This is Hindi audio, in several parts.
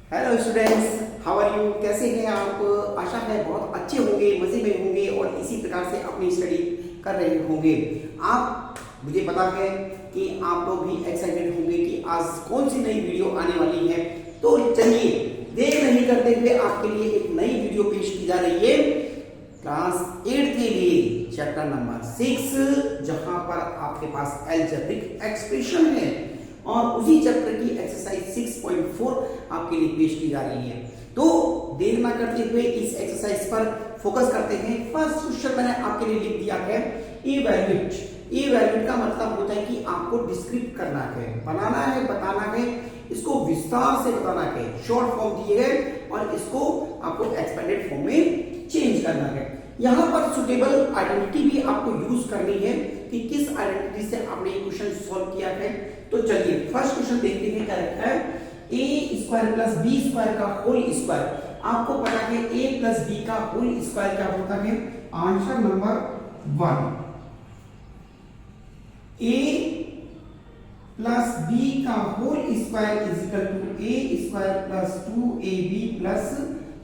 Hello students, how are you? कैसे हैं आप? आशा है बहुत अच्छे होंगे, मजे में होंगे और इसी प्रकार से अपनी स्टडी कर रहे होंगे। आप मुझे पता है कि आप लोग भी एक्साइटेड होंगे कि आज कौन सी नई वीडियो आने वाली है। तो चलिए देर नहीं करते हुए आपके लिए एक नई वीडियो पेश की जा रही है क्लास 8 के लिए, चैप्टर नंबर 6, जहां पर आपके पास अलजेब्रिक एक्सप्रेशन है और उसी चैप्टर की एक्सरसाइज 6.4 आपके लिए पेश की जा रही है। तो देर ना करते हुए इस एक्सरसाइज पर फोकस करते हैं। फर्स्ट क्वेश्चन मैंने आपके लिए लिख दिया है इवैल्यूएट। इवैल्यूएट का मतलब होता है कि आपको डिस्क्रिप्ट करना है, बनाना है, बताना है, इसको विस्तार से बताना है। शॉर्ट फॉर्म दिए है और इसको आपको एक्सपेंडेड फॉर्म में चेंज करना है। यहां पर सुटेबल आइडेंटिटी भी आपको यूज करनी है कि किस आइडेंटिटी से आपने ये क्वेश्चन सॉल्व किया है। तो चलिए फर्स्ट क्वेश्चन देखते हैं। क्या लिखा है? A square plus B square का होल स्क्वायर। आपको पता है ए प्लस बी का होल स्क्वायर क्या होता है? Answer number 1। A plus B का whole square is equal to A square plus 2ab plus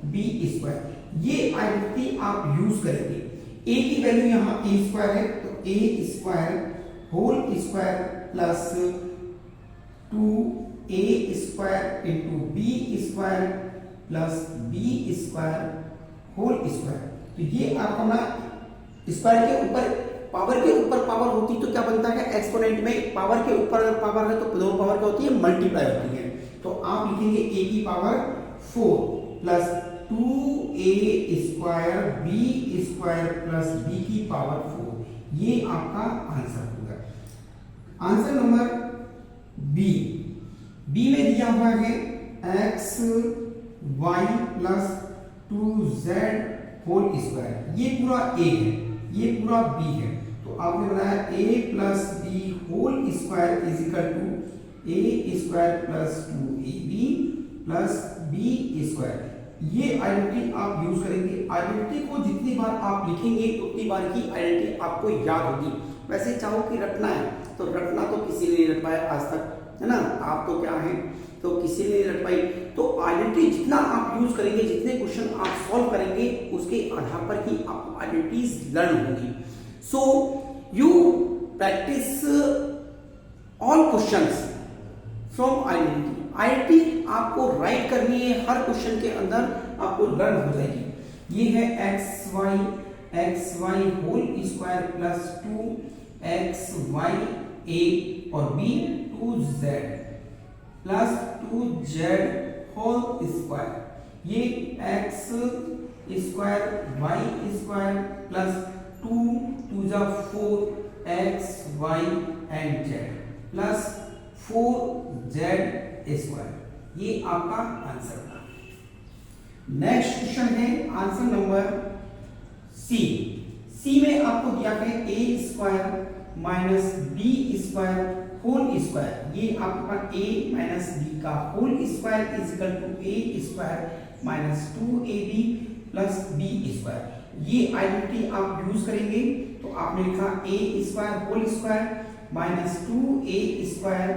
B square. ये आइडेंटिटी आप यूज करेंगे। ए की वैल्यू यहां ए स्क्वायर है, तो A square whole square plus 2a square into B square plus B square whole square. तो ये आपका ना स्क्वायर के ऊपर पावर के ऊपर पावर होती तो क्या बनता है? एक्सपोनेंट में पावर के ऊपर अगर पावर है तो दोनों पावर क्या होती है? मल्टीप्लाई होती है। तो आप लिखेंगे a की power 4 plus 2a square b square plus b की पावर 4। ये आपका आंसर होगा। आंसर नंबर बी में दिया हुआ है x y plus 2z whole square. ये पूरा ए है, ये पूरा बी है। तो आपने बनाया a plus b whole square is equal to A square plus 2ab plus B square. ये आइडेंटिटी आप यूज करेंगे। आइडेंटिटी को जितनी बार आप लिखेंगे उतनी बार की आइडेंटिटी आपको याद होगी। वैसे चाहो कि रटना है तो रटना तो किसी ने नहीं रट पाया आज तक, है ना? आप तो क्या है, तो किसी ने नहीं रट पाई। तो आइडेंटिटी जितना आप यूज करेंगे, जितने क्वेश्चन आप सॉल्व करेंगे, उसके आधार पर ही आपको आइडेंटिटीज लर्न होंगी। So you practice all questions from identity. Identity आपको राइट करनी है, हर क्वेश्चन के अंदर आपको लर्न हो जाएगी। ये है x Y whole square plus 2xy a और b 2z plus 2z whole square. ये x square y square plus 2 जा 4x y and z plus 4z square. ये आपका आंसर था। नेक्स्ट क्वेश्चन है आंसर नंबर सी में आपको दिया है A square minus B square whole square. ये आपका a माइनस बी का whole square is equal to A square minus 2ab plus B square. ये आइडेंटिटी आप यूज करेंगे। तो आपने लिखा A square whole square minus 2a square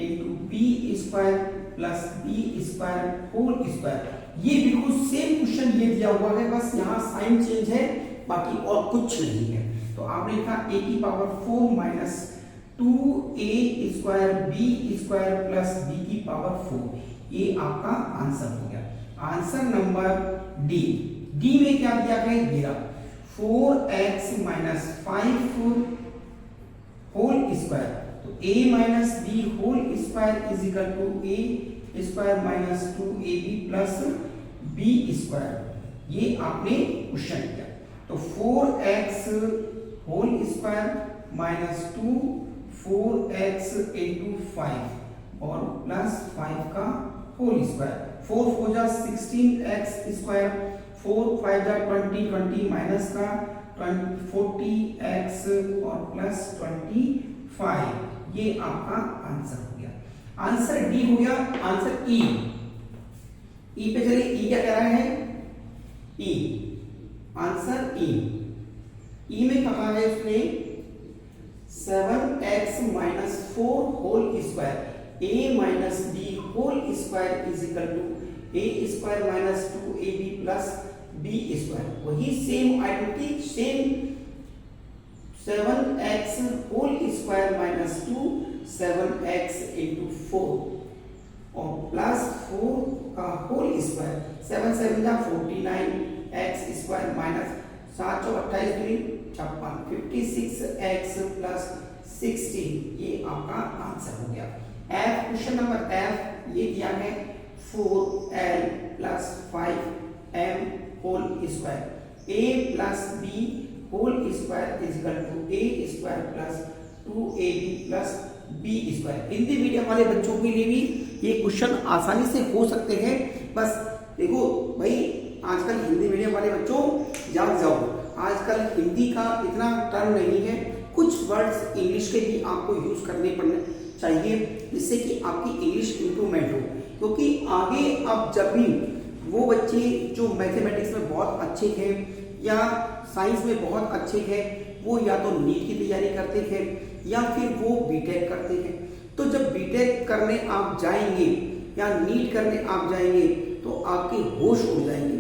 into B square plus B square whole square. ये बिल्कुल सेम क्वेश्चन ये दिया हुआ है, बस यहाँ साइन चेंज है, बाकी और कुछ नहीं है। तो आपने लिखा a की power 4 minus 2a square b square plus b की पावर 4। ये आपका आंसर हो गया। आंसर नंबर डी में क्या दिया गया? ये 4x माइनस 5 होल स्क्वायर। तो a minus B whole square is equal to a square minus 2ab plus B square. ये आपने क्वेश्चन किया। तो 4x whole square minus 2 4x into 5 और प्लस 5 का होल स्क्वायर। 4 4 जा 16x स्क्वायर, 4 5 जा 20 20 माइनस का 40x और प्लस 25। ये आपका आंसर हो गया। आंसर डी हो गया। आंसर ई पे चलिए। ई क्या कह रहा है? ई आंसर ई में कहा है उसने 7x minus 4 whole square a minus B whole square is equal to A square minus 2ab plus B square. वही same identity, same 7x whole square minus 2 7x into 4 और प्लस 4 का होल स्क्वायर 7 7 जा 49 x स्क्वायर माइनस 7 चौ 28 दूनी 56 56x प्लस 16। ये आपका आंसर हो गया। एफ क्वेश्चन नंबर एफ ये दिया है 4l plus 5m whole square a plus b whole square is equal to a square plus 2ab plus b square. Hindi medium वाले बच्चों के लिए भी ये क्वेश्चन आसानी से हो सकते हैं। बस देखो भाई, आजकल हिंदी मीडियम वाले बच्चों जाग जाओ, आजकल हिंदी का इतना टर्म नहीं है, कुछ वर्ड्स इंग्लिश के भी आपको यूज करने पड़ने चाहिए जिससे कि आपकी इंग्लिश इंप्रूवमेंट हो। क्योंकि आगे अब जब भी वो बच्चे जो मैथमेटिक्स में बहुत अच्छे हैं या साइंस में बहुत अच्छे हैं, वो या तो नीट की तैयारी करते हैं या फिर वो बीटेक करते हैं, तो जब बीटेक करने आप जाएंगे या नीट करने आप जाएंगे तो आपके होश उड़ जाएंगे,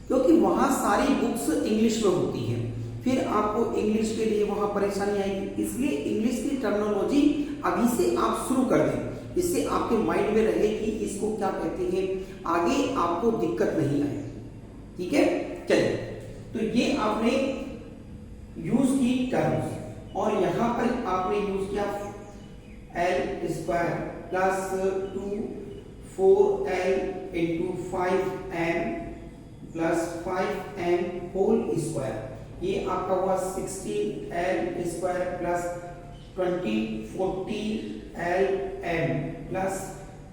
क्योंकि वहां सारी बुक्स इंग्लिश में होती है, फिर आपको इंग्लिश के लिए वहां परेशानी आएगी। इसलिए इंग्लिश की टर्मिनोलॉजी अभी से आप शुरू कर दें, इससे आपके माइंड में रहे कि इसको क्या कहते हैं, आगे आपको दिक्कत नहीं आए। ठीक है, चलिए, तो ये आपने यूज की टर्म्स और यहां पर आपने यूज किया l square plus 2 4l into 5m plus 5m whole square, ये आपका हुआ 16l square plus 20 40lm plus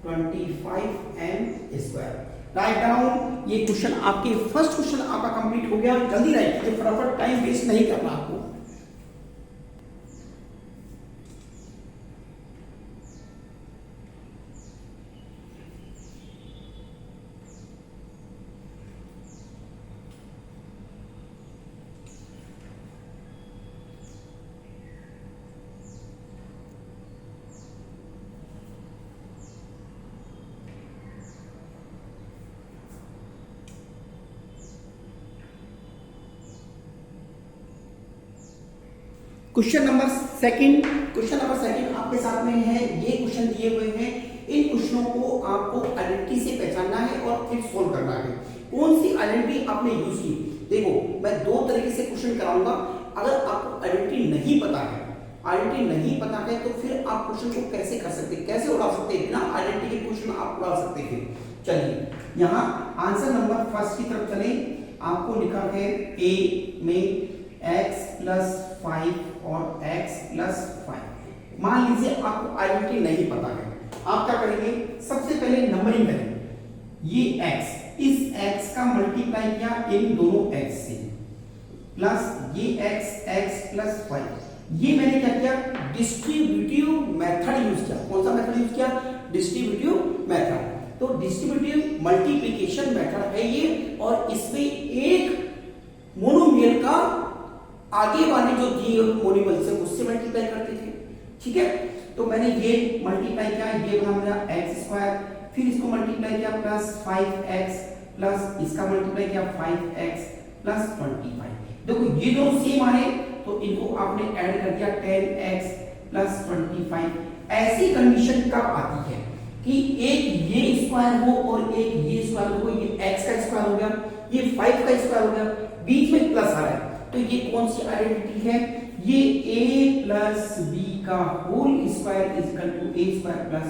25m square. Write down. ये क्वेश्चन आपके फर्स्ट क्वेश्चन आपका कंप्लीट हो गया। जल्दी राइट कीजिए, फटाफट, टाइम वेस्ट नहीं करना आपको। क्वेश्चन नंबर सेकंड आपके साथ में है। ये क्वेश्चन दिए हुए हैं, इन क्वेश्चनों को आपको आइडेंटिटी से पहचानना है और फिर सोल्व करना है। कौन सी आइडेंटिटी आपने यूज की, देखो मैं दो तरीके से क्वेश्चन कराऊंगा। अगर आपको आइडेंटिटी नहीं पता है तो फिर आप क्वेश्चन को कैसे कर सकते, कैसे उड़ा सकते हैं, बिना आइडेंटिटी के क्वेश्चन आप उड़ा सकते हैं। चलिए यहाँ आंसर नंबर फर्स्ट की तरफ चले। आपको लिखा है ए में x प्लस 5 और x प्लस 5। मान लीजिए आपको आइडेंटिटी नहीं पता है, आप क्या करेंगे, सबसे पहले नंबरिंग करेंगे। ये x, इस x का मल्टीप्लाई किया इन दोनों x से, प्लस ये x प्लस 5। ये मैंने क्या किया, डिस्ट्रीब्यूटिव मेथड यूज किया। कौन सा मेथड यूज किया, डिस्ट्रीब्यूटिव मेथड। तो डिस्ट्रीब्यूटिव मल्टीप्लिकेशन मेथड है ये, और इसमें एक मोनोमियल का आगे वाले जो दिए मोनिमल से उससे मल्टीप्लाई करते थे। ठीक है, तो मैंने ये मल्टीप्लाई किया, ये बना मेरा एक्स स्क्वायर, फिर इसको मल्टीप्लाई किया प्लस 5x प्लस इसका मल्टीप्लाई किया 5x प्लस 25। देखो ये दोनों सेम आ रहे, तो इनको आपने ऐड कर दिया 10x प्लस 25। ऐसी कंडीशन कब आती है कि एक ये स्क्वायर हो और एक ये स्क्वायर हो, ये x का स्क्वायर हो गया, ये 5 का स्क्वायर हो गया, बीच में प्लस आ रहा है, तो ये कौन सी आइडेंटिटी है, ये a प्लस b का whole square is equal to a square plus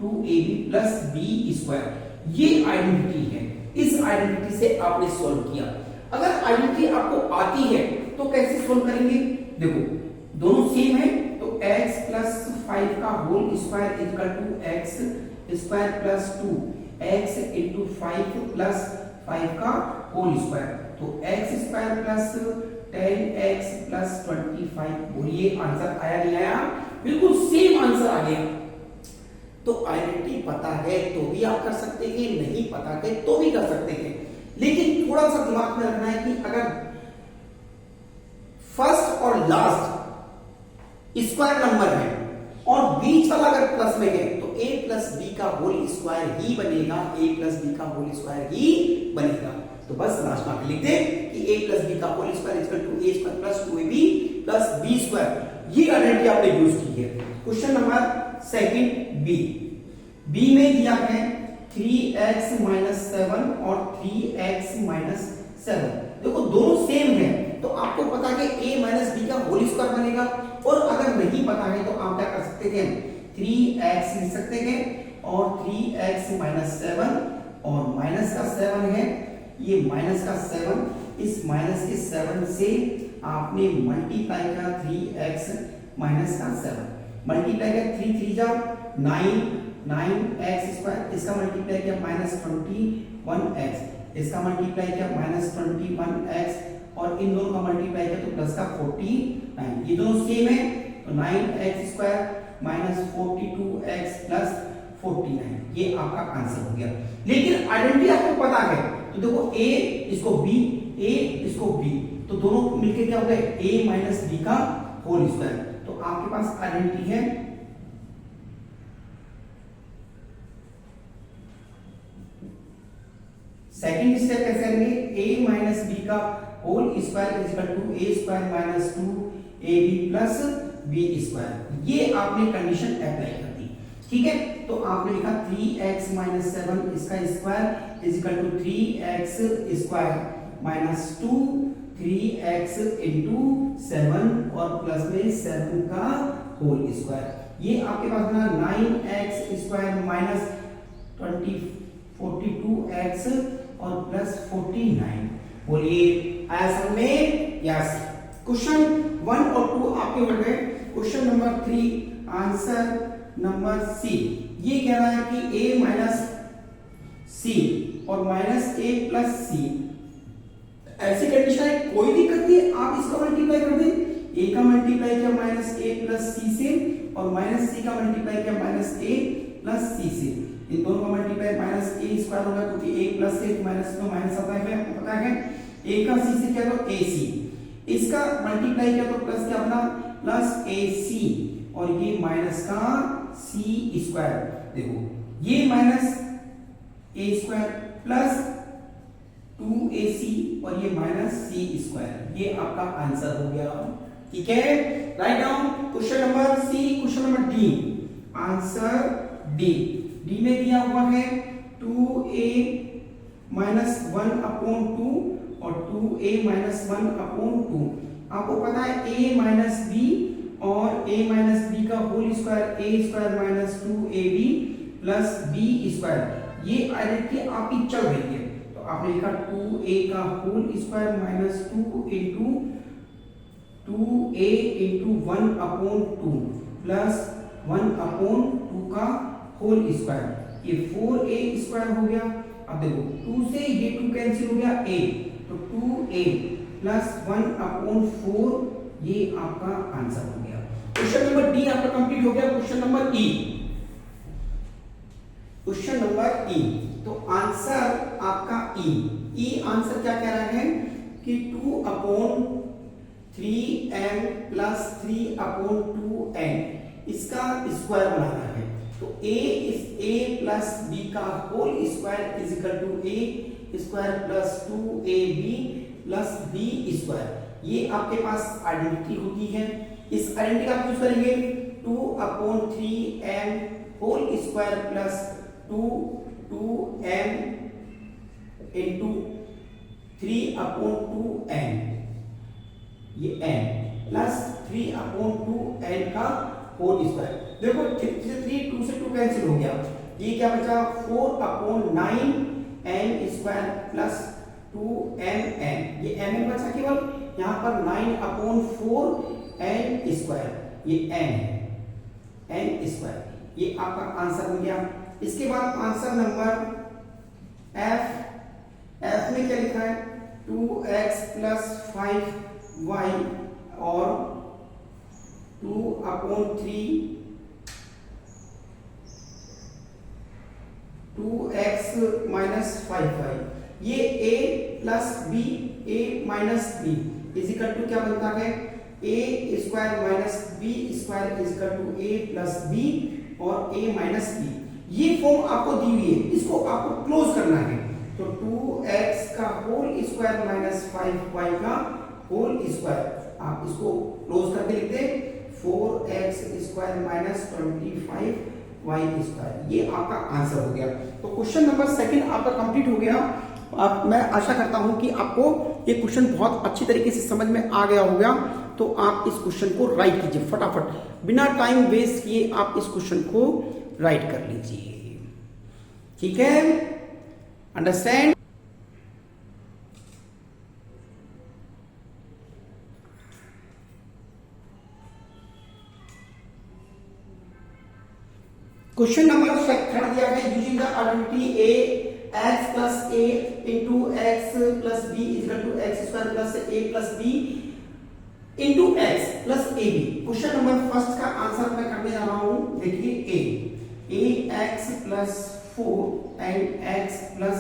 2ab plus b square. ये आइडेंटिटी है, इस आइडेंटिटी से आपने सॉल्व किया। अगर आइडेंटिटी आपको आती है तो कैसे सॉल्व करेंगे, देखो दोनों सेम है, तो x प्लस 5 का whole square is equal to x square plus 2 x into 5 plus 5 का होल स्क्वायर, तो x square plus 10x plus 25। बोलिए आंसर आया नहीं आया, बिल्कुल सेम आंसर आ गया। तो आइडेंटिटी पता है तो भी आप कर सकते हैं, नहीं पता है तो भी कर सकते हैं, लेकिन थोड़ा सा दिमाग में रखना है कि अगर फर्स्ट और लास्ट स्क्वायर नंबर है और बीच वाला अगर प्लस में है तो a प्लस बी का होल स्क्वायर ही बनेगा, a प्लस बी का होल स्क्वायर ही बनेगा। तो बस लास्ट में लिख दे कि a प्लस बी का whole square equal to a square plus 2ab plus b square. ये आइडेंटिटी आपने यूज की है। Question number second b, b में दिया है 3x माइनस 7 और 3x माइनस 7। देखो दोनों सेम है तो आपको पता है कि a माइनस बी का होल स्क्वायर बनेगा, और अगर नहीं पता है तो आप क्या कर सकते हैं 3x लिख सकते हैं और 3x माइनस 7 और माइनस का 7 है, ये माइनस का 7, इस माइनस के 7 से आपने मल्टीप्लाई का 3x माइनस का 7 मल्टीप्लाई का 3 3 जा 9x स्क्वायर, इसका मल्टीप्लाई किया माइनस 21x, इसका मल्टीप्लाई किया माइनस 21x, और इन दोनों का मल्टीप्लाई किया तो प्लस का 49, ये दोनों सेम है तो 9x square minus 42x plus 49, ये आपका आंसर हो गया। लेकिन आइडेंटिटी आपको पता है तो देखो a इसको b, a इसको b, तो दोनों मिलके क्या हो गए a माइनस b का होल स्क्वायर। तो आपके पास आइडेंटिटी है सेकंड स्टेप कैसे करेंगे, a माइनस b का whole square is equal to a square minus 2ab plus b square. ये आपने कंडीशन अप्लाई कर दी, ठीक है। तो आपने लिखा 3x माइनस 7 इसका square is equal to 3x square minus 2 3x into 7 और प्लस में 7 का होल स्क्वायर। ये आपके पास बना 9x स्क्वायर माइनस 42x और प्लस 49। बोलिए आया समझ में? यस। क्वेश्चन 1 और 2 आपके हो गए। Question number 3 answer number c, ये कह रहा है कि a माइनस सी और माइनस a प्लस सी, ऐसी कंडीशन है कोई दिक्कत नहीं, आप इसका मल्टीप्लाई कर दें, a का मल्टीप्लाई किया माइनस a प्लस सी से और माइनस c का मल्टीप्लाई किया माइनस a प्लस सी से, इन दोनों का मल्टीप्लाई माइनस a स्क्वायर होगा क्योंकि a प्लस से माइनस में माइनस आता है, आपको पता है। a का c से क्या तो ac, इसका मल्टीप्लाई किया तो प्लस क्या बना प्लस ac और ये माइनस का c स्क्वायर। देखो ये minus a square plus 2ac और ये माइनस c स्क्वायर, ये आपका आंसर हो गया, ठीक है। Write down question number c. Question number d answer d, d में दिया हुआ है 2a माइनस 1 अपॉन 2 और 2a माइनस 1 अपॉन 2। आपको पता है a माइनस b और a माइनस b का whole square a square minus 2ab plus b square, ये आइडेंटिटी आपकी चल रही है। तो आपने लिखा 2a का whole square minus 2 into 2a into 1 upon 2 plus 1 upon 2 का होल स्क्वायर, ये 4a स्क्वायर हो गया। अब देखो 2 से ये 2 कैंसिल हो गया a, तो 2a प्लस 1 अपॉन 4, ये आपका आंसर हो गया। क्वेश्चन नंबर डी आपका कंप्लीट हो गया। क्वेश्चन नंबर ई, क्वेश्चन नंबर ई, तो आंसर आपका ई, ई आंसर क्या कह रहा है कि 2 upon 3m plus 3 upon 2n इसका स्क्वायर बनाना है। तो a is a plus b का whole square is equal to a square plus 2ab plus b square, ये आपके पास आइडेंटिटी होती है। इस आइडेंटिटी का यूज करेंगे 2 upon 3m whole square plus 2m into 3 upon 2n, ये n प्लस 3 अपॉन 2n का होल स्क्वायर। देखो 3 से 2 कैंसिल हो गया, ये क्या बचा 4 upon 9n square plus 2mn, ये mn बचा केवल, यहाँ पर 9 अपॉन 4n स्क्वायर, ये n है, n स्क्वायर, ये आपका आंसर हो गया। इसके बाद आंसर नंबर एफ, एफ में क्या लिखा है 2x प्लस 5y और 2 अपॉन 3 2x माइनस 5y, ये a plus b, a minus b is equal to क्या बनता है a square minus b square is equal to a plus b और a माइनस बी, ये फॉर्म आपको दी हुई है, इसको आपको क्लोज करना है। तो 2x का होल स्क्वायर माइनस 5y का होल स्क्वायर, आप इसको क्लोज करके लिखते 4x square minus 25y square, ये आपका आंसर हो गया। तो क्वेश्चन नंबर सेकंड आपका कंप्लीट हो गया। मैं आशा करता हूं कि आपको ये क्वेश्चन बहुत अच्छी तरीके से समझ में आ गया होगा। तो आप इस क्वेश्चन को राइट कीजिए फटाफट, बिना टाइम वेस्ट किए आप इस क्वेश्चन को राइट कर लीजिए। ठीक है, अंडरस्टैंड। क्वेश्चन नंबर थर्ड दिया गया, using the identity a x plus a into x plus b is equal to x square plus a plus b into x plus ab। Question number first का आंसर मैं करने जा रहा हूं। देखिए a x plus 4 and x plus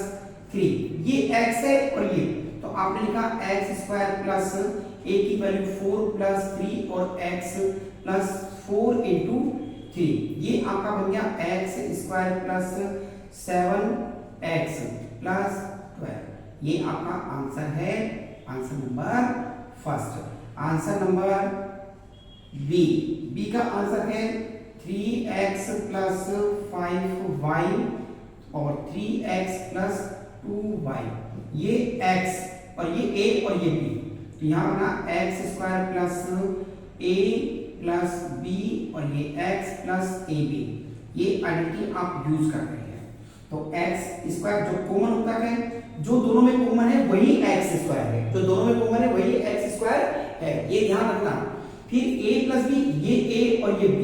3, ये x है और ये, तो आपने लिखा x स्क्वायर प्लस a की वैल्यू 4 प्लस 3 और x प्लस 4 इंटू 3, ये आपका बन गया x square plus 7x plus 12, ये आपका आंसर है, answer number first. Answer number b का आंसर है 3x प्लस 5y और 3x प्लस 2y, ये x और ये a और ये b, तो यहाँ बना x square plus a plus b और ये x प्लस ab, ये आइडेंटिटी आप यूज कर रहे हैं। तो x स्क्वायर जो कॉमन होता है, जो दोनों में कॉमन है वही x स्क्वायर है, जो दोनों में कॉमन है वही x स्क्वायर है, ये ध्यान रखना। फिर a प्लस b, ये a और ये b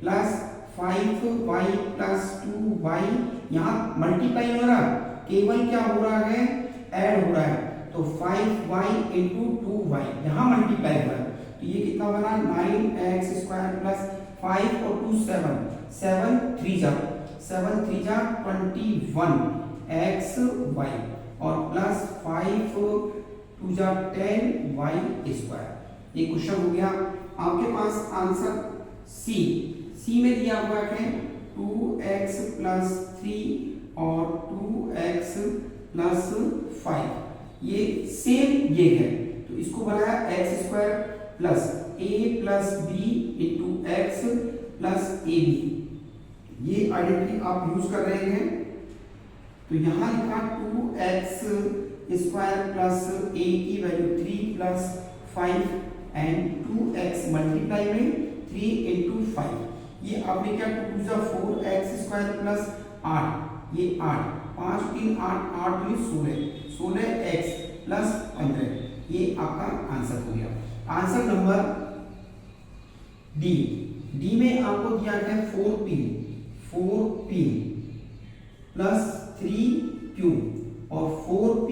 plus 5y plus 2y, यहाँ मल्टीप्लाई हो रहा, केवल क्या हो रहा है, ऐड हो रहा है, तो 5y इंटू 2y यहाँ मल्टीप्लाई हो रहा है, तो ये कितना बना 9x स्क्वायर प्लस 5 और 2 7 3 जा 21 x y और प्लस 5 2 जा 10 y स्क्वायर, ये क्वेश्चन हो गया। आपके पास आंसर सी में दिया हुआ है 2x प्लस 3 और 2x प्लस 5, ये सेम ये है, तो इसको बनाया x square plus a plus b into x plus A B, ये आइडेंटिटी आप यूज कर रहे हैं। तो यहां लिखा 2x स्क्वायर प्लस a की value 3 plus 5 and 2x multiply में 3 इंटू 5, ये आपने क्या 2 जा 4x स्क्वायर प्लस 8, ये 8 5 3 8 8 16x प्लस 15, ये आपका आंसर हो गया। आंसर नंबर डी में आपको दिया गया 4p प्लस 3q और 4p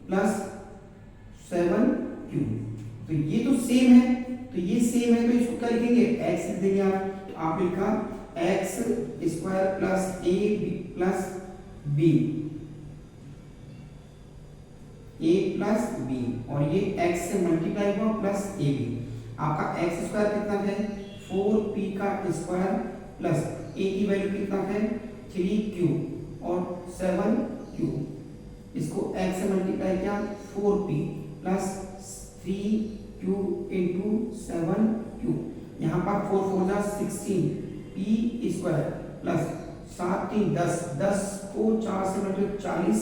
प्लस 7q, तो ये तो सेम है, तो ये सेम है, तो इसको क्या लिखेंगे x लिख देंगे आप, तो आप लिखा x square plus a plus b, a plus b और ये x से मल्टीप्लाई हुआ प्लस a b, आपका x स्क्वायर कितना है 4p का स्क्वायर प्लस a की वैल्यू कितना है 3q और 7q, इसको x से मल्टीप्लाई किया 4p plus 3q into 7q, यहाँ पर 4 4 जा 16 p स्क्वायर प्लस 7 3 10 10 को 4 से multiply 40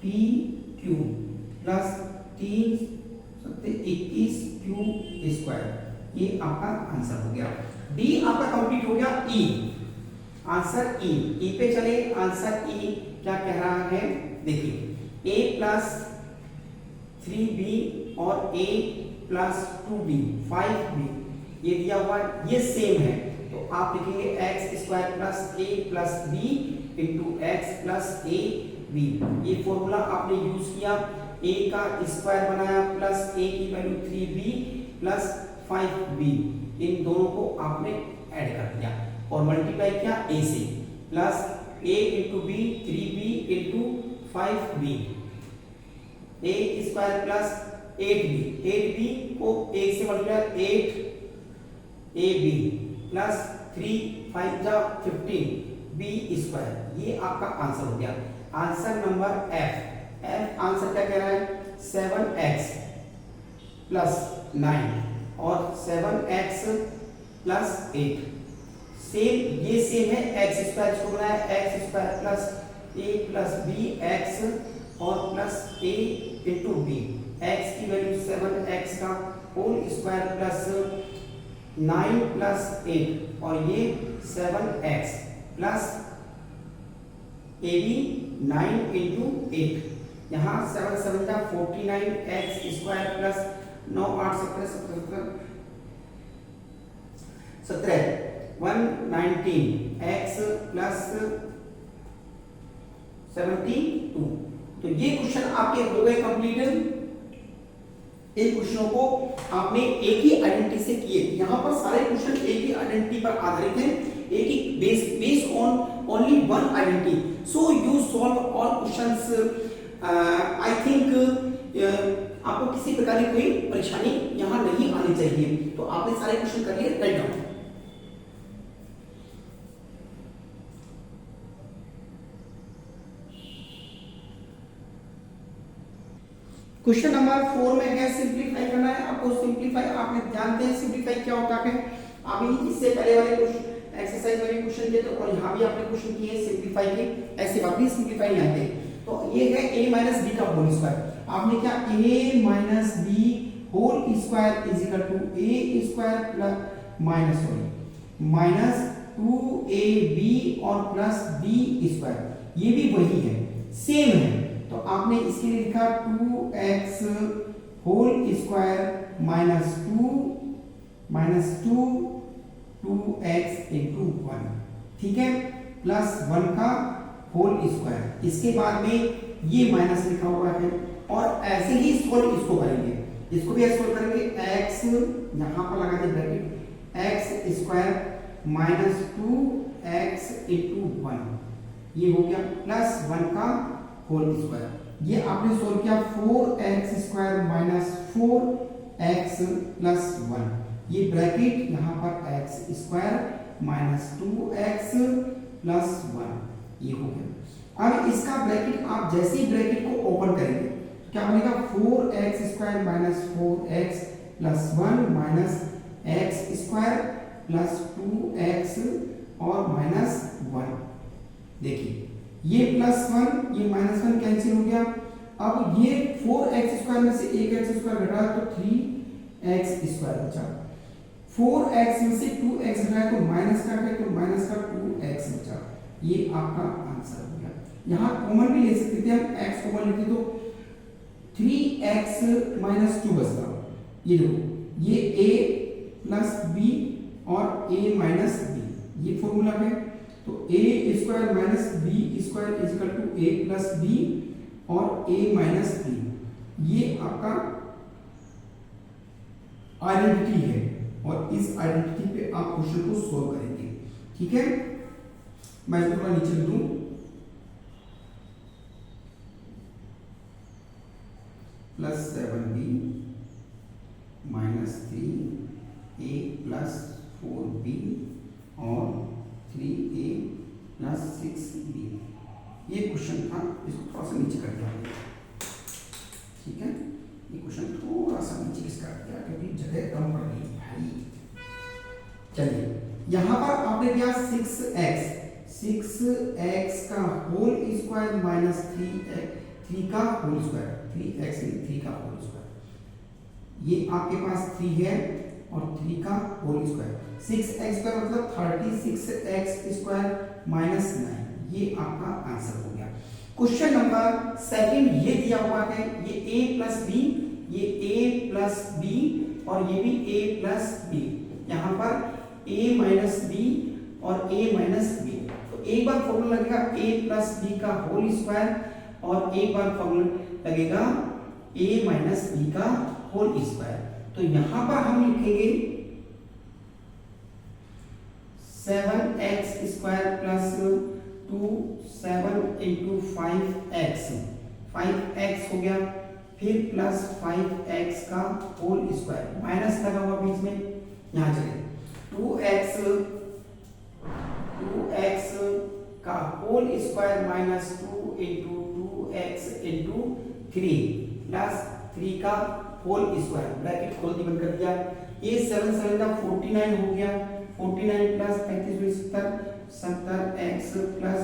pq plus 3 21 q square, ये आपका आंसर हो गया। डी आपका कंप्लीट हो गया। ई आंसर ई पे चले, आंसर ई क्या कह रहा है, देखिए a प्लस 3b और a प्लस 2b 5b, ये दिया हुआ ये सेम है, तो आप लिखेंगे x square plus a plus b into x plus A B, ये फॉर्मूला आपने यूज किया, a का स्क्वायर बनाया प्लस a की वैल्यू 3b प्लस 5b, इन दोनों को आपने ऐड कर दिया और मल्टीप्लाई किया a से, plus a into b 3b into 5b, a square plus 8b को 1 से मल्टीप्लाई 8ab प्लस 3 5 जा 15 बी स्क्वायर। ये आपका आंसर हो गया। Answer number F. F answer क्या कह रहा है? 7x प्लस 9 और 7x प्लस 8। सेम ये सेम है एक्स स्क्वायर, इसको बनाया एक्स स्क्वायर प्लस ए प्लस बी एक्स और प्लस ए इंटू बी। एक्स की वैल्यू 7x का होल स्क्वायर प्लस 9 प्लस 8 और ये 7x plus A B 9 into 8। यहाँ 7 7 का 49x square plus 9 8 17 17 119x plus 72। तो ये क्वेश्चन आपके हो गए कंप्लीट। इन क्वेश्चनों को आपने एक ही आइडेंटिटी से किए। यहाँ पर सारे क्वेश्चन एक ही आइडेंटिटी पर आधारित हैं, एक ही based on only one identity. So you solve all questions. I think आपको किसी प्रकार की कोई परेशानी यहाँ नहीं आनी चाहिए। तो आपने सारे क्वेश्चन कर लिए, राइट डाउन। क्वेश्चन नंबर 4 में है सिंपलीफाई करना है आपको। सिंपलीफाई आपने जानते हैं सिंपलीफाई क्या होता है। अभी इससे पहले वाले क्वेश्चन एक्सरसाइज में भी क्वेश्चन दिए थे और यहाँ भी आपने क्वेश्चन किए सिंपलीफाई के। ऐसे वापस सिंपलीफाई नहीं आते। तो ये है a माइनस बी का होल स्क्वायर। आपने क्या a minus B whole square is equal to a square plus minus 2ab और प्लस b स्क्वायर। ये भी वही है, सेम है। तो आपने इसके लिए लिखा 2x whole square minus 2x into 1, ठीक है, प्लस 1 का होल स्क्वायर। इसके बाद में ये माइनस लिखा हुआ है और ऐसे ही सोल्व इसको करेंगे। इसको भी सोल्व करेंगे। x यहां पर लगा दे bracket x square minus 2x into 1, ये हो गया प्लस 1 का होल स्क्वायर। ये आपने सोल्व किया 4x square minus 4x plus 1, ये ब्रैकेट यहाँ पर x square minus 2x plus 1, ये हो गया। अब इसका ब्रैकेट आप जैसे ही ब्रैकेट को ओपन करेंगे तो क्या बनेगा 4x square minus 4x plus 1 minus x square plus 2x और माइनस 1। देखिए ये प्लस 1 ये माइनस 1 कैंसिल हो गया। अब ये 4x स्क्वायर में से एक x स्क्वायर घटा तो 3x स्क्वायर बचा। 4x में से 2x घटाया तो माइनस का तो माइनस का 2x बचा। ये आपका आंसर हो गया। यहाँ कॉमन भी ले सकते थे हम, x कॉमन लेते तो 3x माइनस 2 बचता। ये देखो ये a प्लस b और a माइनस b, ये फॉर्मूला है। तो a square minus b square is equal to a plus b और a माइनस b, ये आपका आइडेंटिटी है और इस आइडेंटिटी पे आप क्वेश्चन को सोल्व करेंगे, ठीक है। मैं इसको थोड़ा नीचे लिख दूं, plus 7b minus 3a plus 4b और 3a प्लस 6b, ये क्वेश्चन था। इसको थोड़ा सा नीचे कर दिया, ठीक है। ये क्वेश्चन थोड़ा सा नीचे इसका दिया क्योंकि जगह कम पड़ रही है भाई। चलिए यहाँ पर आपने दिया 6x का होल स्क्वायर माइनस 3 का होल स्क्वायर, 3x नहीं 3 का होल स्क्वायर। ये आपके पास 3 है और 3 का होल स्क्वायर। 6x स्क्वायर मतलब 36x स्क्वायर माइनस 9, ये आपका आंसर हो गया। क्वेश्चन नंबर सेकंड ये दिया हुआ है, ये a प्लस b, ये a प्लस b और ये भी a प्लस b। यहाँ पर a माइनस b और a माइनस b। तो एक बार फॉर्मूला लगेगा a प्लस b का होल स्क्वायर और एक बार फॉर्मूला लगेगा a माइनस b का होल स्क्वायर। तो यहाँ पर हम लिखेंगे 7x square plus 2 7 into 5x हो गया, फिर प्लस 5x का होल स्क्वायर, माइनस लगा हुआ बीच में, यहाँ चले 2x 2x का whole square minus 2 into 2x into 3 plus 3 का होल स्क्वायर, ब्रैकेट खोल दी, बंद कर दिया। ये 7 7 का 49 हो गया, 49 plus 35 70x plus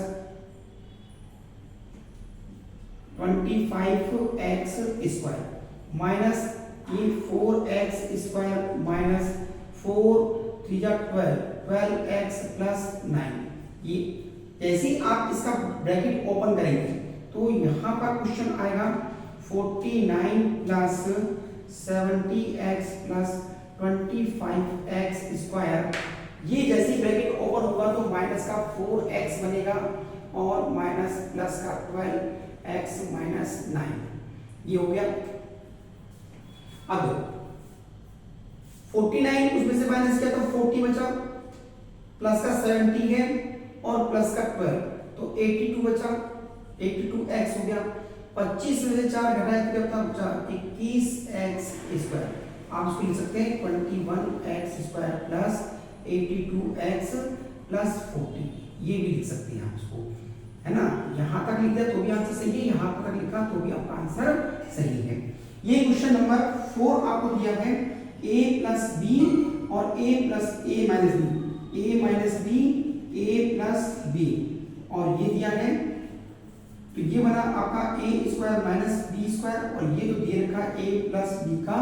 25x square minus ये 4x square minus 4 3 12 12x plus 9। ये जैसे ही आप इसका ब्रैकेट ओपन करेंगे तो यहाँ पर क्वेश्चन आएगा 49 plus 70x plus 25x square. ये जैसे ही ब्रैकेट ओपन होगा तो माइनस का 4x बनेगा और माइनस प्लस का 12x माइनस 9, ये हो गया। अब 49 उसमें से माइनस किया तो 40 बचा, प्लस का 70 है और प्लस का 12 तो 82 बचा, 82x हो गया। 25 में से 4 घटाए तो कितना बचा 21x स्क्वायर। आप इसको लिख सकते हैं 21x square plus 82x plus 40, ये भी लिख सकते हैं आप इसको, है ना। यहां तक लिख दिया तो भी आंसर सही है, यहां तक लिखा तो भी आपका आंसर सही है। ये क्वेश्चन नंबर 4 आपको दिया है a प्लस बी और a plus a minus b, a minus b a plus b, और ये दिया है तो ये बना आपका a square minus B square, और ये तो दिया रखा a प्लस बी का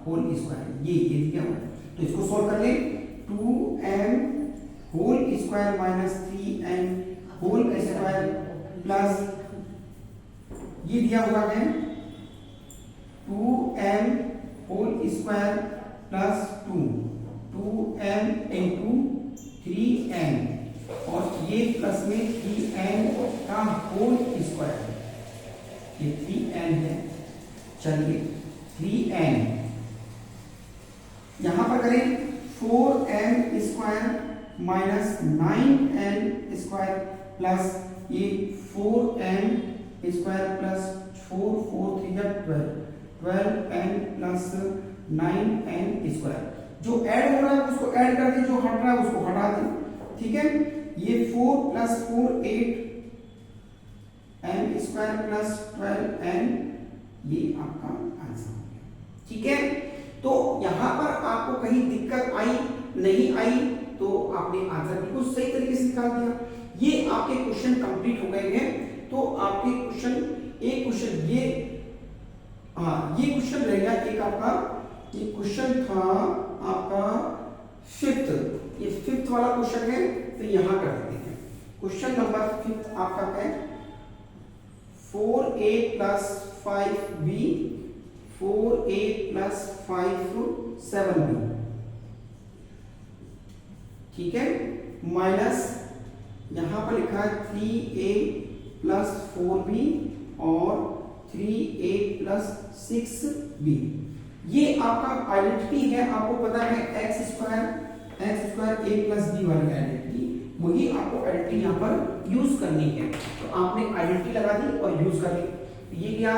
होल स्क्वायर, ये दिया हुआ। तो इसको सॉल्व कर ले, 2m whole square minus 3m whole square plus ये दिया हुआ है 2m whole square plus 2m into 3m, और ये प्लस में 3m का होल स्क्वायर, ये 3m है। चलिए 3m यहां पर करें 4m square minus 9m square plus ये 4m square plus 4 4 3 12 12m plus 9m square. जो ऐड हो रहा है उसको ऐड कर दें, जो हट रहा है उसको हटा दें, ठीक है। ये 4 plus 4 8m square plus 12m, ये आपका आंसर हो गया, ठीक है। तो यहां पर आपको कहीं दिक्कत आई नहीं आई तो आपने आंसर बिल्कुल सही तरीके से निकाल दिया। ये आपके क्वेश्चन कंप्लीट हो गए हैं। तो आपके क्वेश्चन एक क्वेश्चन ये क्वेश्चन रह गया एक आपका, ये क्वेश्चन था आपका फिफ्थ, ये फिफ्थ वाला क्वेश्चन है, तो यहां कर देते हैं। क्वेश्चन नंबर फिफ्थ आपका है 4a plus 5b 4a plus 5 7b, ठीक है, माइनस यहां पर लिखा है 3a प्लस 4b और 3a प्लस 6b। ये आपका आइडेंटिटी है, आपको पता है x square a plus b वाली आइडेंटिटी, वही आपको आइडेंटिटी यहाँ पर यूज करनी है। तो आपने आइडेंटिटी लगा दी और यूज कर ली। ये क्या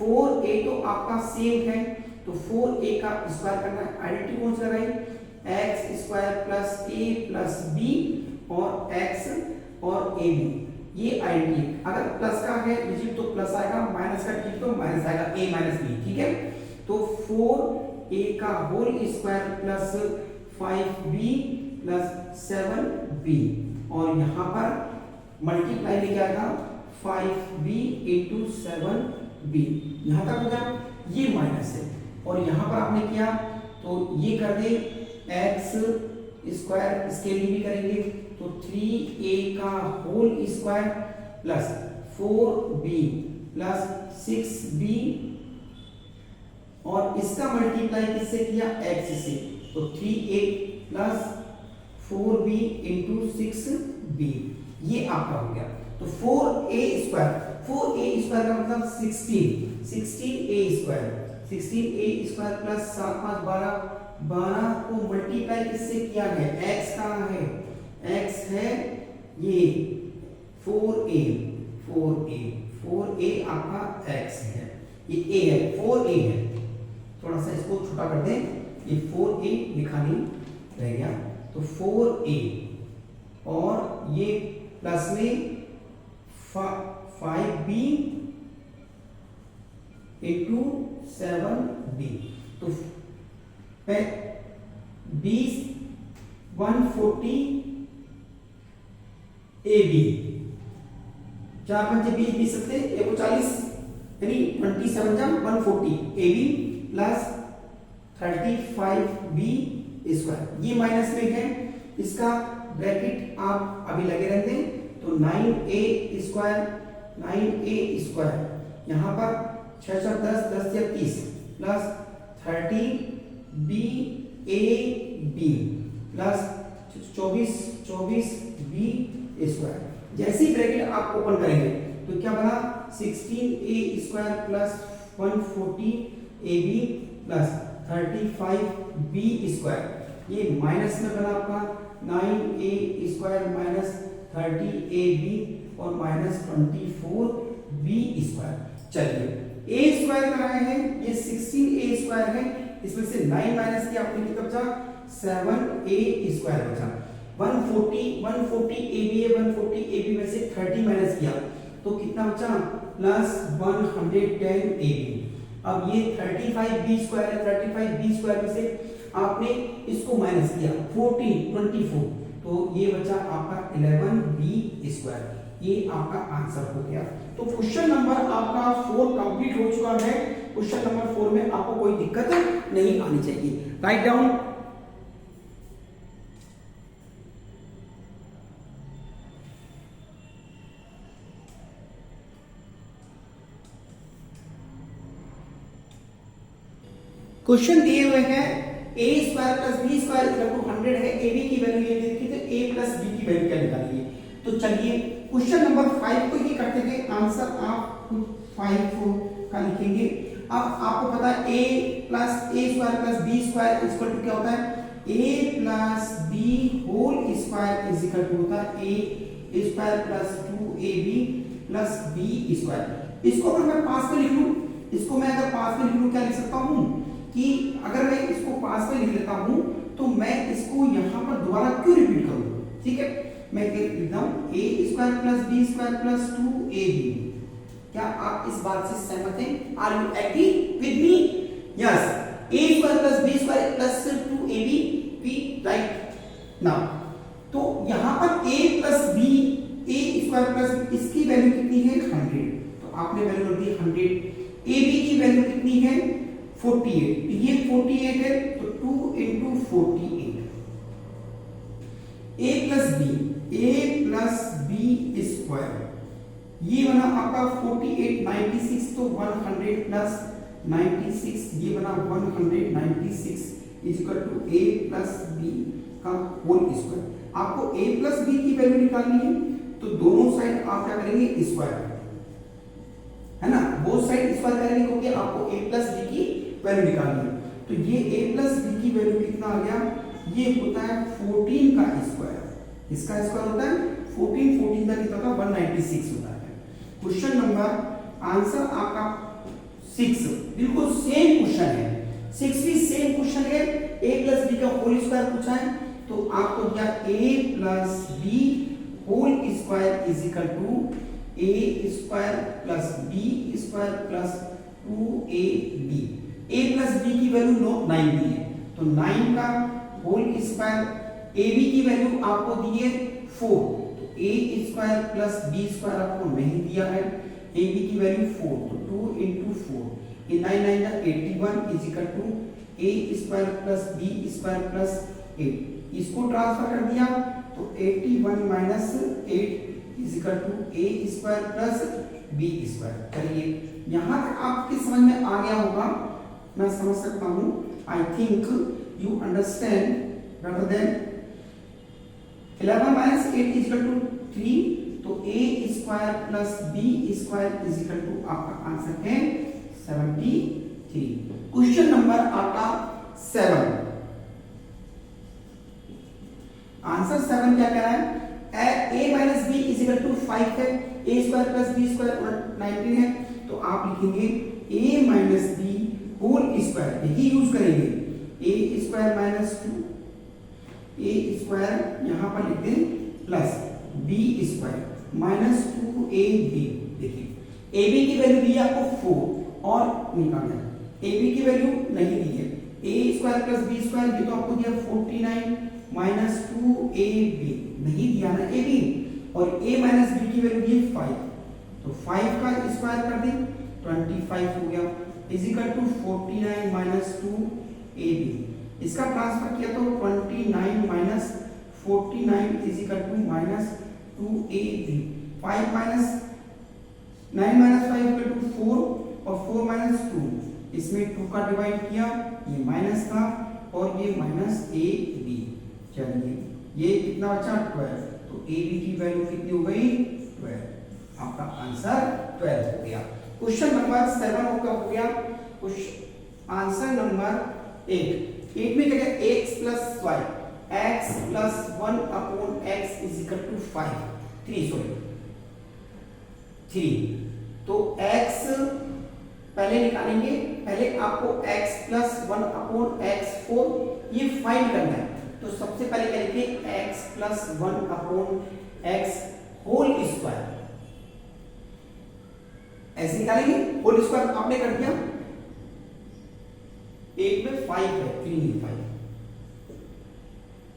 4a तो आपका सेम है, तो 4a का स्क्वायर करना है। आइडेंटिटी कौन सा लगाई x square plus a plus b और x और a b, ये आइडेंटिटी। अगर प्लस का है डिजिट तो प्लस आएगा, माइनस का डिजिट तो माइनस आएगा, a माइनस b, ठीक है। तो 4a का whole square plus 5b plus 7b, और यहां पर मल्टीप्लाई लेके आएगा 5b इंटू 7b, यहां तक हो गया। ये माइनस है और यहां पर आपने किया तो ये कर दे x स्क्वायर, इसके लिए भी करेंगे तो 3a का whole square plus 4b plus 6b, और इसका मल्टीप्लाई किससे किया x से, तो 3a plus 4b into 6b, ये आपका हो गया। तो 4a स्क्वायर का मतलब 16a स्क्वायर प्लस 7 5 12 को मल्टीप्लाई किससे किया गया, x कहाँ है, x है ये 4a आपका x है, ये a है, 4a है। थोड़ा सा इसको छोटा कर दें, ये 4a लिखा नहीं रह गया, तो 4a और ये प्लस में 5b इंटू 7b, तो 20 140 AB, 4 पंजे 20 20 सत्ते 140 यानी 27 जा 140 AB प्लस 35B स्क्वायर। ये माइनस में है, इसका ब्रैकेट आप अभी लगे रहते हैं, तो 9A स्क्वायर यहाँ पर 6 6 10 10 या 30 plus 30BAB plus 24B square. जैसे ही ब्रैकेट आप ओपन करेंगे तो क्या बना 16A square plus 140AB plus 35B square. ये माइनस में बना आपका 9A स्क्वायर माइनस 30AB और माइनस 24B स्क्वायर। चलिए A स्क्वायर का है, ये 16A स्क्वायर है, इसमें से 9 माइनस किया आपने कितना बचा 7A स्क्वायर बचा। 140 AB है, 140 AB में से 30 माइनस किया तो कितना बचा प्लस 110 AB। अब ये 35B स्क्वायर है, 35B स्क्वायर में से आपने इसको माइनस किया 24 तो ये बचा आपका 11B स्क्वायर। ये आपका आंसर हो गया। तो क्वेश्चन नंबर आपका 4 कंप्लीट हो चुका है। क्वेश्चन नंबर 4 में आपको कोई दिक्कत नहीं आनी चाहिए। Right down. क्वेश्चन दिए हुए हैं a square plus b square equal to 100 है। ab की वैल्यू ये देखी तो a प्लस b की वैल्यू क्या निकालनी है। तो चलिए क्वेश्चन नंबर 5 को ही करते थे। आंसर आप 5 का लिखेंगे। अब आपको पता है a plus a square plus b square equal to क्या होता है a plus b whole square is equal to होता है a square plus 2ab plus b square. इसको अगर मैं पास में लिख लूं, इसको मैं अगर पास में लिख लूं क्या लिख सकता हूं कि अगर मैं इसको पास में लिख लेता हूं तो मैं इसको यहां पर दोबारा क्यों रिपीट करूं। ठीक है, मैं लिखता हूं a square plus b square plus 2ab। क्या आप इस बात से सहमत हैं? Are you agree with me? Yes, a square plus b square plus 2ab we write. Now तो यहां पर a plus b a square plus इसकी वैल्यू कितनी है 100, तो आपने वैल्यू रख दी 100। ab की वैल्यू कितनी है 48, ये 48 है तो 2 into 48 a plus b square ये बना आपका 48 96 तो 100 प्लस 96 ये बना 196 is equal to a plus b का होल स्क्वायर। आपको a प्लस b की वैल्यू निकालनी है तो दोनों साइड आप क्या करेंगे स्क्वायर है ना, बोथ साइड स्क्वायर करेंगे क्योंकि आपको a प्लस b की वैल्यू निकालनी है। तो ये a प्लस b की वैल्यू कितना आ गया, ये होता है 14 का स्क्वायर। इसका स्क्वायर होता है 14 का कितना होता है 196 होता है। क्वेश्चन नंबर आंसर आपका 6 बिल्कुल सेम क्वेश्चन है, 6 भी सेम क्वेश्चन है। a प्लस b का होल स्क्वायर पूछा है तो आपको क्या a plus b whole square is equal to a square plus b square plus 2ab। a plus b की वैल्यू 9 दी है तो 9 का होल स्क्वायर। ab की वैल्यू आपको दी है 4 तो a square plus b square आपको नहीं दिया है। ab की वैल्यू 4 तो 2 इंटू 4 ये 9 9 का 81 is equal to a square plus b square plus 8। इसको ट्रांसफर कर दिया तो 81 minus 8 is equal to a square plus b square. चलिए यहां तक आपके समझ में आ गया होगा, मैं समझ सकता हूं। I think you understand better then 11 minus 8 is equal to 3 तो a square plus b square is equal to आपका आंसर है 73। क्वेश्चन नंबर आपका 7 आंसर 7 क्या कह रहा है a minus b is equal to 5 है, a square plus b square 19 है तो आप लिखेंगे a minus b whole square, यही यूज करेंगे a square minus 2 a square यहां पर लिख दें plus B square minus 2ab। देखिए ab की वैल्यू दी है आपको 4 और निकालना है, ab की वैल्यू नहीं दी है, a square plus B square, ये तो आपको दिया 49 माइनस 2ab, नहीं दिया ना ab, और a माइनस b की वैल्यू दी है 5, तो 5 का स्क्वायर कर दें 25 हो गया, is equal to 49 minus 2ab। इसका ट्रांसफर किया तो 29 minus 49 is equal to minus 2ab। 5 minus 9 minus 5 equal to 4 और 4 माइनस 2, इसमें 2 का डिवाइड किया, ये माइनस था और ये माइनस ab। चलिए ये कितना बचा 12, तो ab की वैल्यू कितनी हो गई 12। आपका आंसर 12 हो गया। क्वेश्चन नंबर 7 आपका हो गया। आंसर नंबर 8 में क्या है x plus y, x plus 1 upon x is equal to 3। तो x पहले निकालेंगे, पहले आपको x प्लस 1 अपॉन x4 ये फाइंड करना है। तो सबसे पहले क्या लिखेंगे x plus 1 upon x whole square, ऐसे निकालेंगे, होल स्क्वायर आपने कर दिया, 8 में 5 है, 3 में 5,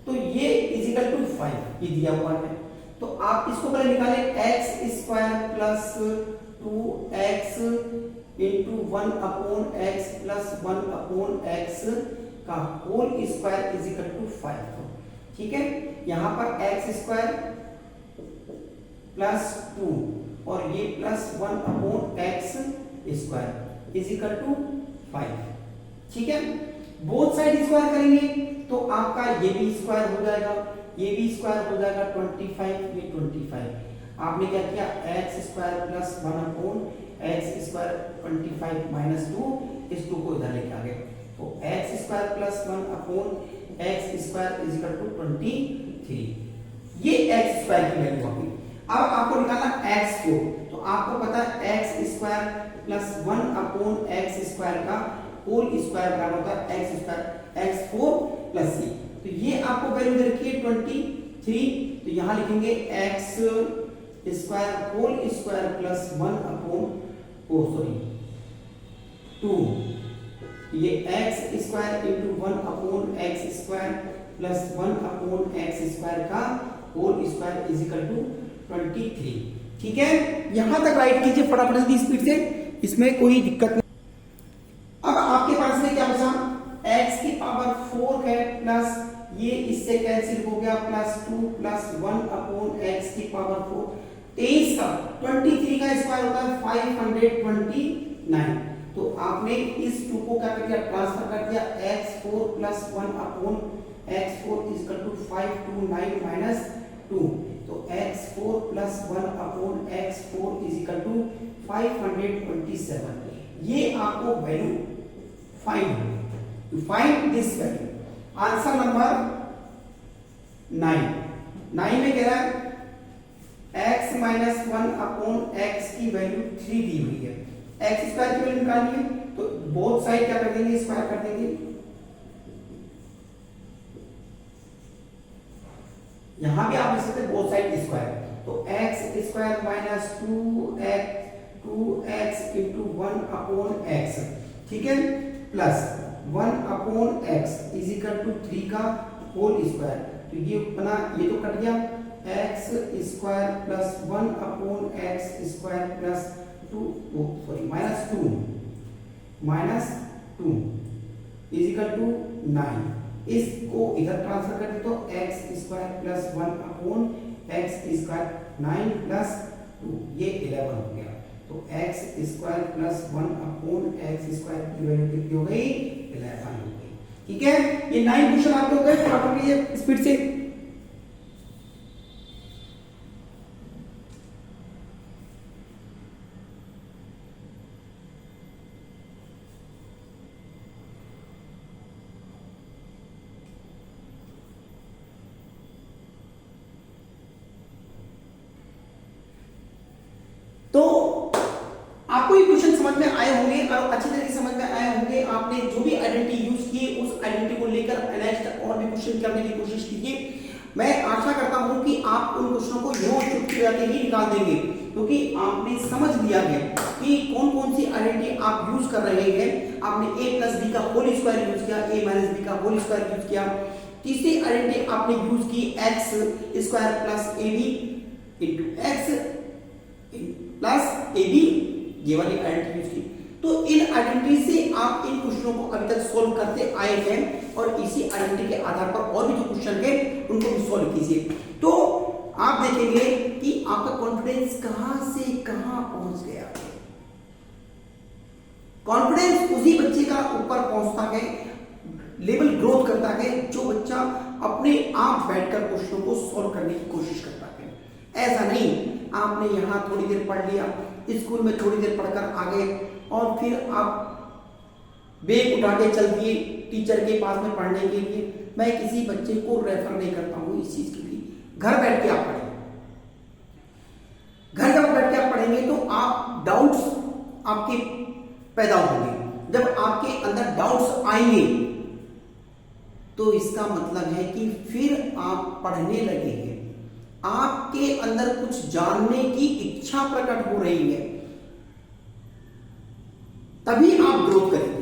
तो ये इज इक्वल टू 5, ये दिया हुआ है। तो आप इसको पहले निकालें, x square plus 2x into 1 upon x plus 1 upon x का whole square is equal to 5। ठीक है, यहां पर x स्क्वायर प्लस 2 और ये plus 1 upon x square is equal to 5। ठीक है, बोथ साइड स्क्वायर करेंगे तो आपका ये भी स्क्वायर हो जाएगा, ये भी स्क्वायर हो जाएगा 25, ये 25। आपने क्या किया x square plus 1 upon x square 25 minus 2, इस 2 को इधर लेके आ गए, तो x square plus 1 upon x square is equal to 23। ये x स्क्वायर की वैल्यू आ गई। अब आपको निकालना x4, तो आपको पता है x square plus 1 upon x square का होल स्क्वायर बराबर होता है x square x4 plus c। तो ये आपको वैल्यू दे रखी है 23, तो यहां लिखेंगे x square whole square plus 1 upon 2, ये x square into 1 upon x square plus 1 upon x square का whole square is equal to 23। ठीक है, यहां तक राइट कीजिए फटाफट जल्दी स्पीड से, इसमें कोई दिक्कत नहीं। अब आपके पास में क्या बचा, x की पावर 4 है प्लस ये इससे कैंसिल हो गया प्लस 2 प्लस 1 अपॉन x की पावर 4, 23 का 23 का स्क्वायर होता है 529। तो आपने इस 2 को क्या कर दिया ट्रांसफर कर दिया, x4 plus 1 upon x4 is equal to 529 minus 2, तो x4 plus 1 upon x4 is equal to 527। ये आपको value find this value. Answer number 9 में कह रहा है x माइनस 1 अपॉन x की वैल्यू 3 दी हुई है, x स्क्वायर की वैल्यू निकालनी है, तो बोथ साइड क्या कर देंगे स्क्वायर कर देंगे, यहां भी आप लिख सकते हैं बोथ साइड स्क्वायर, तो x square minus 2x into 1 upon x, ठीक है, plus 1 upon x is equal to 3 का होल स्क्वायर, तो ये बना, ये तो कट गया, x square plus 1 upon x square plus 2 minus 2 is equal to 9। इसको इधर ट्रांसफर कर दे तो x square plus 1 upon x square 9 plus 2 ये 11 हो गया, तो x square plus 1 upon x square की वैल्यू कितनी हो गई 11 हो गई। ठीक है, ये 9 क्वेश्चन आपके हो गए, फटाफट कीजिए स्पीड से। तो आपको ये क्वेश्चन समझ में आए होंगे और अच्छी तरीके से समझ में आए होंगे। आपने जो भी आइडेंटिटी यूज की उस आइडेंटिटी को लेकर नेक्स्ट और भी क्वेश्चन करने की कोशिश कीजिए। मैं आशा करता हूं कि आप उन क्वेश्चनों को यूं चुटकी बजाते ही निकाल देंगे, क्योंकि आपने समझ लिया है कि कौन कौन सी आइडेंटिटी आप यूज कर रहे हैं। आपने a प्लस बी का होल स्क्वायर यूज किया, a माइनस बी का होल स्क्वायर यूज किया। तीसरी आइडेंटिटी आपने यूज की X square plus A B into x plus A B, ये वाली आइडेंटिटी यूज की। तो इन आइडेंटिटी से आप इन क्वेश्चनों को अभी तक सॉल्व करते आए हैं, और इसी आइडेंटिटी के आधार पर और भी जो क्वेश्चन है उनको भी सॉल्व कीजिए। तो आप देखेंगे कि आपका कॉन्फिडेंस कहां से कहां पहुंच गया है। कॉन्फिडेंस उसी बच्चे का ऊपर पहुंचता है, लेवल ग्रोथ करता है, जो बच्चा अपने आप बैठकर क्वेश्चनों को सॉल्व करने की कोशिश करता है। ऐसा नहीं आपने यहां थोड़ी देर पढ़ लिया, स्कूल में थोड़ी देर पढ़कर आ गए और फिर आप बैग उठा के चल दिए टीचर के पास में पढ़ने के लिए। मैं किसी बच्चे को रेफर नहीं करता हूं इस चीज के लिए। घर बैठ के आप पढ़ेंगे, घर जब बैठ के आप पढ़ेंगे तो आप डाउट्स आपके पैदा होंगे। जब आपके अंदर डाउट्स आएंगे तो इसका मतलब है कि फिर आप पढ़ने लगेंगे, आपके अंदर कुछ जानने की इच्छा प्रकट हो रही है, तभी आप ग्रोथ करेंगे।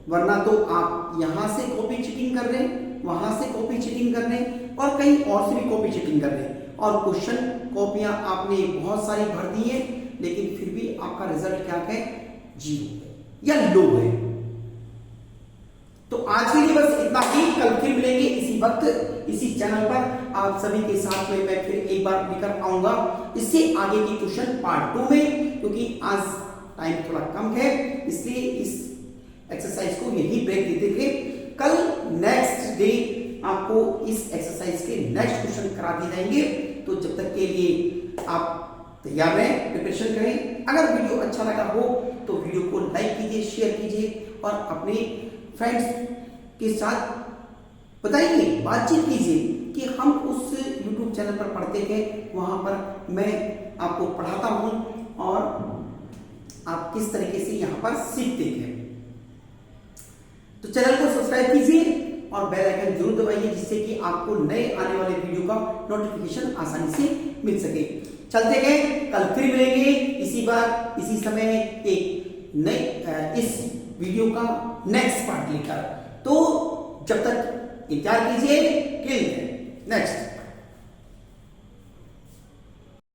वरना तो आप यहां से कॉपी चीटिंग कर रहे हैं, वहां से कॉपी चीटिंग कर रहे हैं, और कहीं और से भी कॉपी चीटिंग कर रहे हैं, और क्वेश्चन कॉपियां आपने बहुत सारी भर दी है, लेकिन फिर भी आपका रिजल्ट क्या है, 0 है या लो है। तो आज के लिए बस इतना ही। कल फिर मिलेंगे इसी वक्त इसी चैनल पर, आप सभी के साथ में मैं फिर एक बार लेकर आऊंगा इससे आगे की क्वेश्चन पार्ट 2 में, क्योंकि आज टाइम थोड़ा कम है, इसलिए इस एक्सरसाइज को यही ब्रेक देते हुए कल नेक्स्ट डे आपको इस एक्सरसाइज के नेक्स्ट क्वेश्चन करा दिए जाएंगे। तो जब तक के लिए आप तैयार रहें, प्रिपरेशन करें। अगर वीडियो अच्छा लगा हो तो वीडियो को लाइक कीजिए, शेयर कीजिए, और अपने फ्रेंड्स के साथ बताइए, बातचीत कीजिए कि हम उस YouTube चैनल पर पढ़ते हैं, वहां पर मैं आपको पढ़ाता हूं और आप किस तरीके से यहां पर सीखते हैं। तो चैनल को सब्सक्राइब कीजिए और बेल आइकन जरूर दबाइए, जिससे कि आपको नए आने वाले वीडियो का नोटिफिकेशन आसानी से मिल सके। चलते हैं, कल फिर मिलेंगे इसी बार इसी समय एक नए इस वीडियो का नेक्स्ट पार्ट लेकर। तो जब तक इंतजार कीजिए, नेक्स्ट